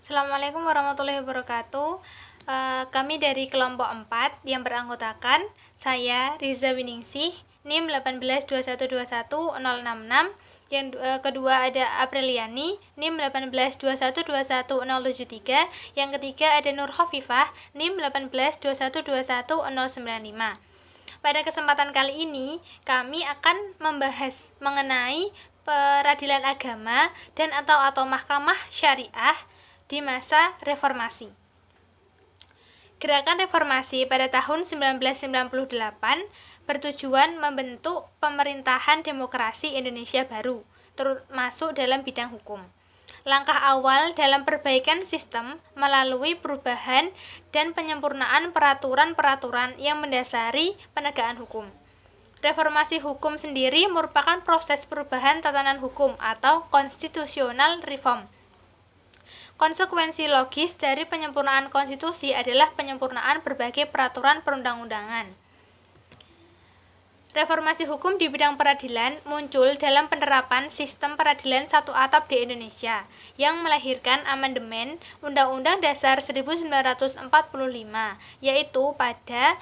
Assalamualaikum warahmatullahi wabarakatuh. Kami dari kelompok 4 yang beranggotakan saya Riza Winingsih, NIM 182121066. Yang kedua ada Apriliani, NIM 182121073. Yang ketiga ada Nur Khofifah, NIM 182121095. Pada kesempatan kali ini kami akan membahas mengenai peradilan agama dan atau mahkamah syariah di masa reformasi. Gerakan reformasi pada tahun 1998 bertujuan membentuk pemerintahan demokrasi Indonesia baru, termasuk dalam bidang hukum. Langkah awal dalam perbaikan sistem melalui perubahan dan penyempurnaan peraturan-peraturan yang mendasari penegakan hukum. Reformasi hukum sendiri merupakan proses perubahan tatanan hukum atau constitutional reform. Konsekuensi logis dari penyempurnaan konstitusi adalah penyempurnaan berbagai peraturan perundang-undangan. Reformasi hukum di bidang peradilan muncul dalam penerapan sistem peradilan satu atap di Indonesia yang melahirkan amandemen Undang-Undang Dasar 1945, yaitu pada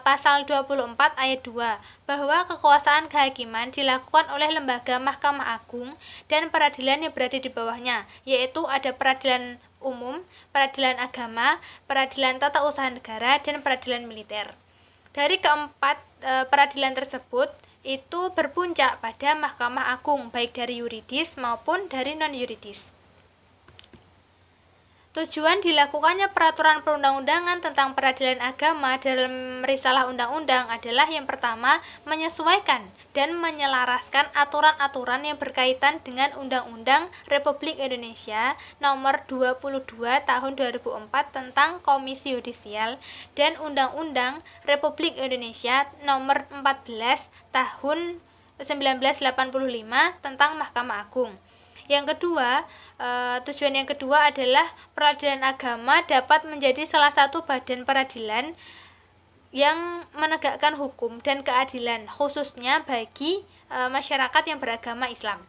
pasal 24 ayat 2 bahwa kekuasaan kehakiman dilakukan oleh lembaga Mahkamah Agung dan peradilan yang berada di bawahnya, yaitu ada peradilan umum, peradilan agama, peradilan tata usaha negara, dan peradilan militer. Dari keempat peradilan tersebut itu berpuncak pada Mahkamah Agung, baik dari yuridis maupun dari non-yuridis. Tujuan dilakukannya peraturan perundang-undangan tentang peradilan agama dalam risalah undang-undang adalah yang pertama, menyesuaikan dan menyelaraskan aturan-aturan yang berkaitan dengan Undang-Undang Republik Indonesia Nomor 22 Tahun 2004 tentang Komisi Yudisial dan Undang-Undang Republik Indonesia Nomor 14 Tahun 1985 tentang Mahkamah Agung. Yang kedua, tujuan yang kedua adalah peradilan agama dapat menjadi salah satu badan peradilan yang menegakkan hukum dan keadilan, khususnya bagi masyarakat yang beragama Islam.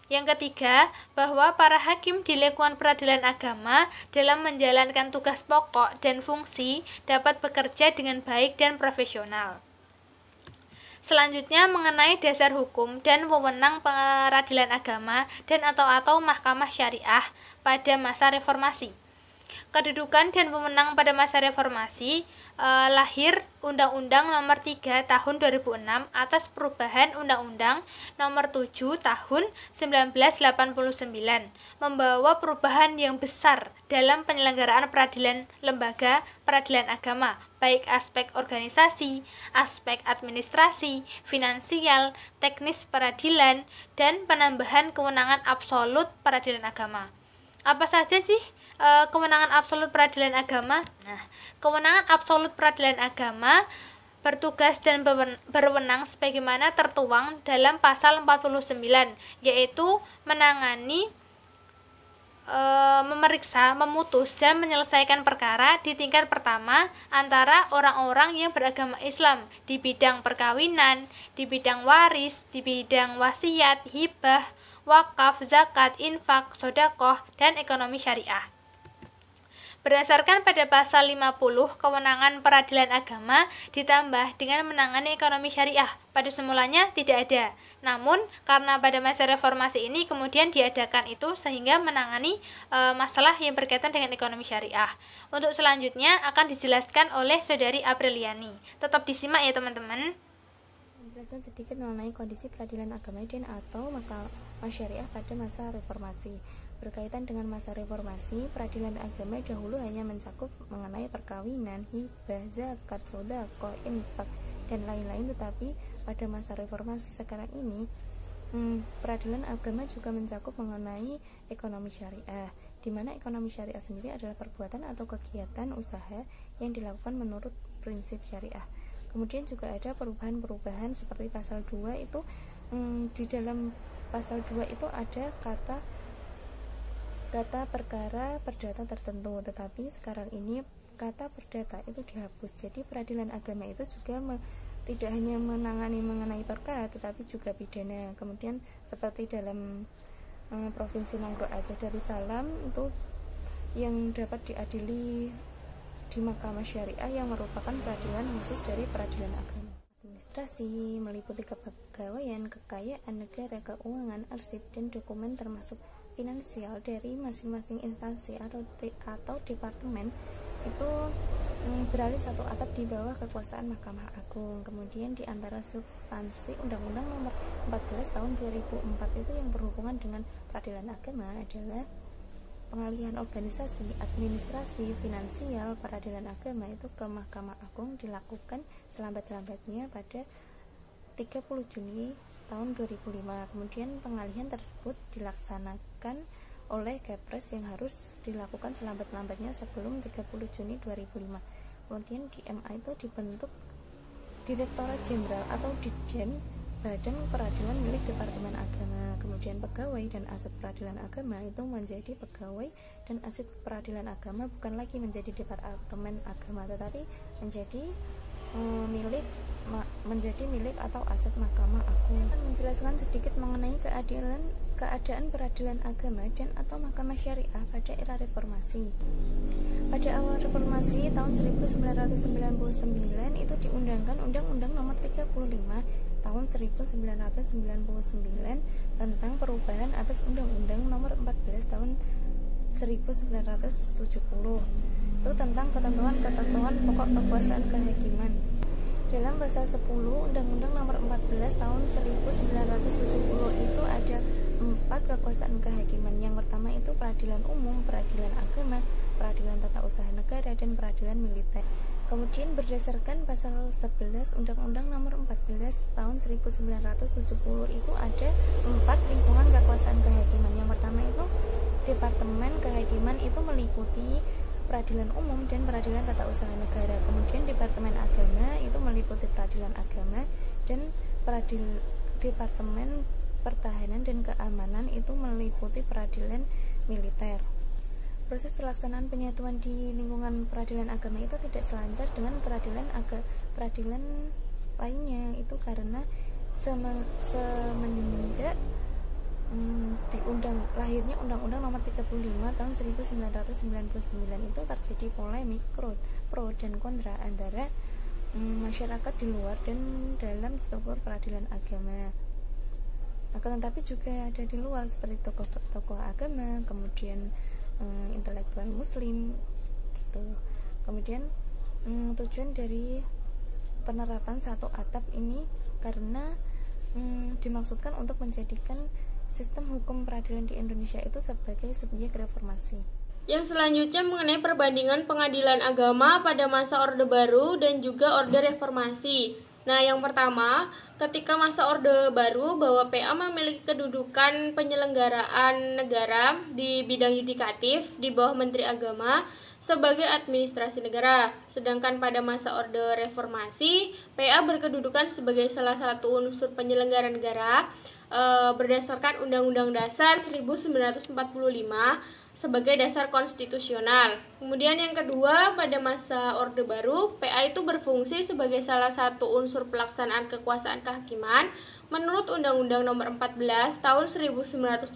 Yang ketiga, bahwa para hakim di lingkungan peradilan agama dalam menjalankan tugas pokok dan fungsi dapat bekerja dengan baik dan profesional. Selanjutnya mengenai dasar hukum dan wewenang peradilan agama dan atau mahkamah syariah pada masa reformasi. Kedudukan dan wewenang pada masa reformasi lahir Undang-Undang Nomor 3 Tahun 2006 atas perubahan Undang-Undang Nomor 7 Tahun 1989, membawa perubahan yang besar dalam penyelenggaraan peradilan lembaga peradilan agama, baik aspek organisasi, aspek administrasi, finansial, teknis peradilan, dan penambahan kewenangan absolut peradilan agama. Apa saja sih kewenangan absolut peradilan agama? Nah, kewenangan absolut peradilan agama bertugas dan berwenang sebagaimana tertuang dalam pasal 49, yaitu menangani, memeriksa, memutus, dan menyelesaikan perkara di tingkat pertama antara orang-orang yang beragama Islam di bidang perkawinan, di bidang waris, di bidang wasiat, hibah, wakaf, zakat, infak, sedekah, dan ekonomi syariah. Berdasarkan pada pasal 50, kewenangan peradilan agama ditambah dengan menangani ekonomi syariah. Pada semulanya tidak ada. Namun, karena pada masa reformasi ini kemudian diadakan itu sehingga menangani masalah yang berkaitan dengan ekonomi syariah. Untuk selanjutnya akan dijelaskan oleh Saudari Apriliani. Tetap disimak ya teman-teman. Menjelaskan sedikit mengenai kondisi peradilan agama dan atau mahkamah syariah pada masa reformasi. Berkaitan dengan masa reformasi, peradilan agama dahulu hanya mencakup mengenai perkawinan, hibah, zakat, sedekah, infak, dan lain-lain. Tetapi pada masa reformasi sekarang ini, peradilan agama juga mencakup mengenai ekonomi syariah, di mana ekonomi syariah sendiri adalah perbuatan atau kegiatan usaha yang dilakukan menurut prinsip syariah. Kemudian juga ada perubahan-perubahan seperti pasal 2 itu, di dalam pasal 2 itu ada kata perkara perdata tertentu, tetapi sekarang ini kata perdata itu dihapus. Jadi peradilan agama itu juga tidak hanya menangani mengenai perkara tetapi juga pidana. Kemudian seperti dalam Provinsi Nanggroe Aceh Darussalam itu yang dapat diadili di mahkamah syariah yang merupakan peradilan khusus dari peradilan agama. Administrasi meliputi kepegawaian, kekayaan negara, keuangan, arsip, dan dokumen termasuk finansial dari masing-masing instansi atau departemen itu beralih satu atap di bawah kekuasaan Mahkamah Agung. Kemudian di antara substansi Undang-Undang Nomor 14 Tahun 2004 itu yang berhubungan dengan peradilan agama adalah pengalihan organisasi, administrasi, finansial, peradilan agama itu ke Mahkamah Agung dilakukan selambat-lambatnya pada 30 Juni tahun 2005. Kemudian pengalihan tersebut dilaksanakan oleh Kepres yang harus dilakukan selambat-lambatnya sebelum 30 Juni 2005. Kemudian di MA itu dibentuk Direktorat Jenderal atau Ditjen Badan Peradilan milik Departemen Agama. Kemudian pegawai dan aset peradilan agama itu menjadi pegawai dan aset peradilan agama bukan lagi menjadi Departemen Agama tetapi menjadi milik atau aset Mahkamah Agung. Menjelaskan sedikit mengenai keadaan peradilan agama dan atau mahkamah syariah pada era reformasi. Pada awal reformasi tahun 1999 itu diundangkan Undang-Undang Nomor 35 tahun 1999 tentang perubahan atas Undang-Undang Nomor 14 tahun 1970 itu tentang ketentuan pokok kekuasaan kehakiman. Dalam pasal 10 Undang-Undang Nomor 14 tahun 1970 itu ada 4 kekuasaan kehakiman. Yang pertama itu peradilan umum, peradilan agama, peradilan tata usaha negara, dan peradilan militer. Kemudian berdasarkan pasal 11 Undang-Undang Nomor 14 tahun 1970 itu ada 4 lingkungan kekuasaan kehakiman. Yang pertama itu Departemen Kehakiman itu meliputi peradilan umum dan peradilan tata usaha negara. Kemudian Departemen Agama itu meliputi peradilan agama dan Departemen Pertahanan dan Keamanan itu meliputi peradilan militer. Proses pelaksanaan penyatuan di lingkungan peradilan agama itu tidak selancar dengan peradilan lainnya. Itu karena semenjak lahirnya Undang-Undang Nomor 35 tahun 1999 itu terjadi polemik pro dan kontra antara masyarakat di luar dan dalam struktur peradilan agama. Akan tetapi juga ada di luar seperti tokoh-tokoh agama, kemudian intelektual muslim gitu. Kemudian tujuan dari penerapan satu atap ini karena dimaksudkan untuk menjadikan sistem hukum peradilan di Indonesia itu sebagai subjek reformasi. Yang selanjutnya mengenai perbandingan pengadilan agama pada masa Orde Baru dan juga Orde Reformasi. Nah, yang pertama, ketika masa Orde Baru bahwa PA memiliki kedudukan penyelenggaraan negara di bidang yudikatif di bawah Menteri Agama sebagai administrasi negara. Sedangkan pada masa Orde Reformasi, PA berkedudukan sebagai salah satu unsur penyelenggara negara berdasarkan Undang-Undang Dasar 1945 sebagai dasar konstitusional. Kemudian yang kedua, pada masa Orde Baru, PA itu berfungsi sebagai salah satu unsur pelaksanaan kekuasaan kehakiman menurut Undang-Undang Nomor 14 Tahun 1970.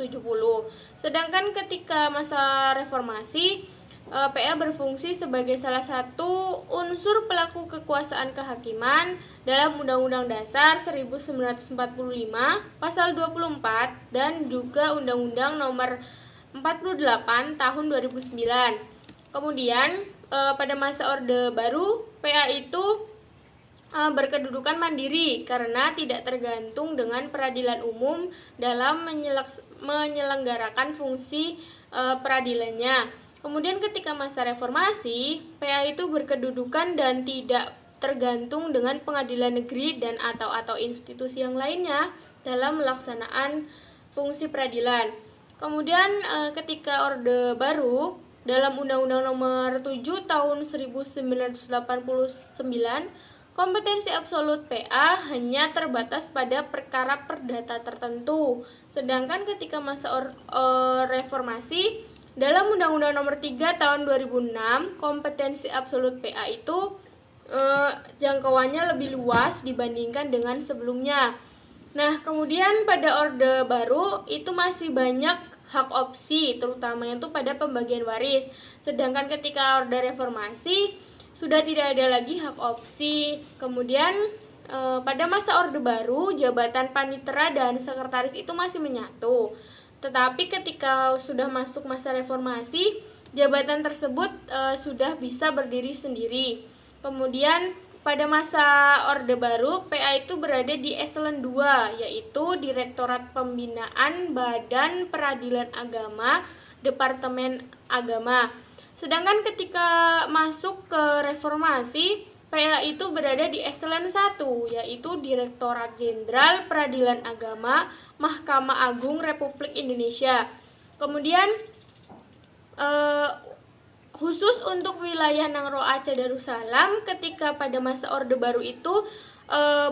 Sedangkan ketika masa Reformasi, PA berfungsi sebagai salah satu unsur pelaku kekuasaan kehakiman dalam Undang-Undang Dasar 1945 Pasal 24 dan juga Undang-Undang Nomor 48 Tahun 2009. Kemudian pada masa Orde Baru, PA itu berkedudukan mandiri karena tidak tergantung dengan peradilan umum dalam menyelenggarakan fungsi peradilannya. Kemudian ketika masa reformasi, PA itu berkedudukan dan tidak tergantung dengan pengadilan negeri dan atau institusi yang lainnya dalam melaksanaan fungsi peradilan. Kemudian ketika Orde Baru, dalam Undang-Undang Nomor 7 Tahun 1989, kompetensi absolut PA hanya terbatas pada perkara perdata tertentu. Sedangkan ketika masa reformasi, dalam Undang-Undang Nomor 3 Tahun 2006, kompetensi absolut PA itu jangkauannya lebih luas dibandingkan dengan sebelumnya. Nah, kemudian pada Orde Baru itu masih banyak hak opsi, terutamanya itu pada pembagian waris. Sedangkan ketika Orde Reformasi sudah tidak ada lagi hak opsi. Kemudian pada masa Orde Baru, jabatan panitera dan sekretaris itu masih menyatu. Tetapi ketika sudah masuk masa reformasi, jabatan tersebut sudah bisa berdiri sendiri. Kemudian pada masa Orde Baru, PA itu berada di eselon 2, yaitu Direktorat Pembinaan Badan Peradilan Agama, Departemen Agama. Sedangkan ketika masuk ke reformasi, PA itu berada di eselon 1, yaitu Direktorat Jenderal Peradilan Agama, Mahkamah Agung Republik Indonesia. Kemudian khusus untuk wilayah Nangro Aceh Darussalam, ketika pada masa Orde Baru itu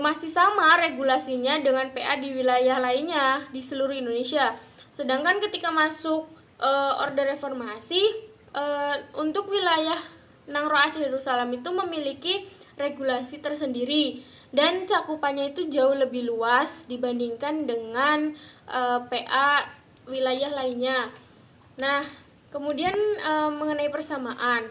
masih sama regulasinya dengan PA di wilayah lainnya di seluruh Indonesia. Sedangkan ketika masuk Orde Reformasi, untuk wilayah Nangro Aceh Darussalam itu memiliki regulasi tersendiri dan cakupannya itu jauh lebih luas dibandingkan dengan PA wilayah lainnya. Nah, kemudian mengenai persamaan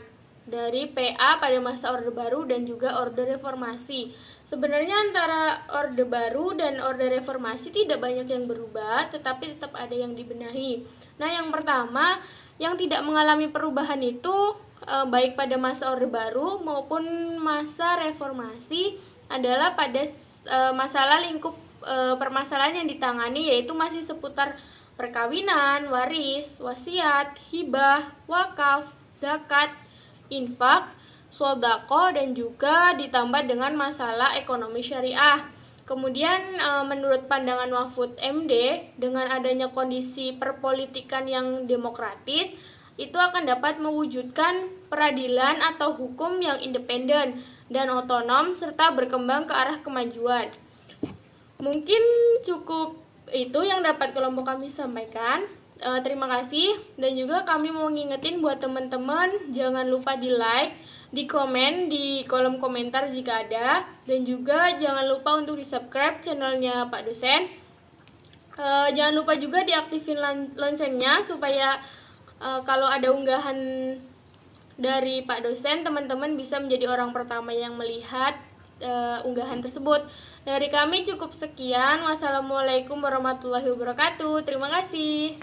dari PA pada masa Orde Baru dan juga Orde Reformasi. Sebenarnya antara Orde Baru dan Orde Reformasi tidak banyak yang berubah, tetapi tetap ada yang dibenahi. Nah, yang pertama, yang tidak mengalami perubahan itu baik pada masa Orde Baru maupun masa Reformasi adalah pada masalah lingkup permasalahan yang ditangani, yaitu masih seputar perkawinan, waris, wasiat, hibah, wakaf, zakat, infak, sodako, dan juga ditambah dengan masalah ekonomi syariah. Kemudian menurut pandangan Mahfud MD, dengan adanya kondisi perpolitikan yang demokratis, itu akan dapat mewujudkan peradilan atau hukum yang independen dan otonom serta berkembang ke arah kemajuan. Mungkin cukup itu yang dapat kelompok kami sampaikan. Terima kasih, dan juga kami mau ngingetin buat teman-teman jangan lupa di like, di komen di kolom komentar jika ada, dan juga jangan lupa untuk di subscribe channelnya Pak Dosen. Jangan lupa juga diaktifin loncengnya supaya kalau ada unggahan dari Pak Dosen, teman-teman bisa menjadi orang pertama yang melihat unggahan tersebut. Dari kami cukup sekian. Wassalamualaikum warahmatullahi wabarakatuh. Terima kasih.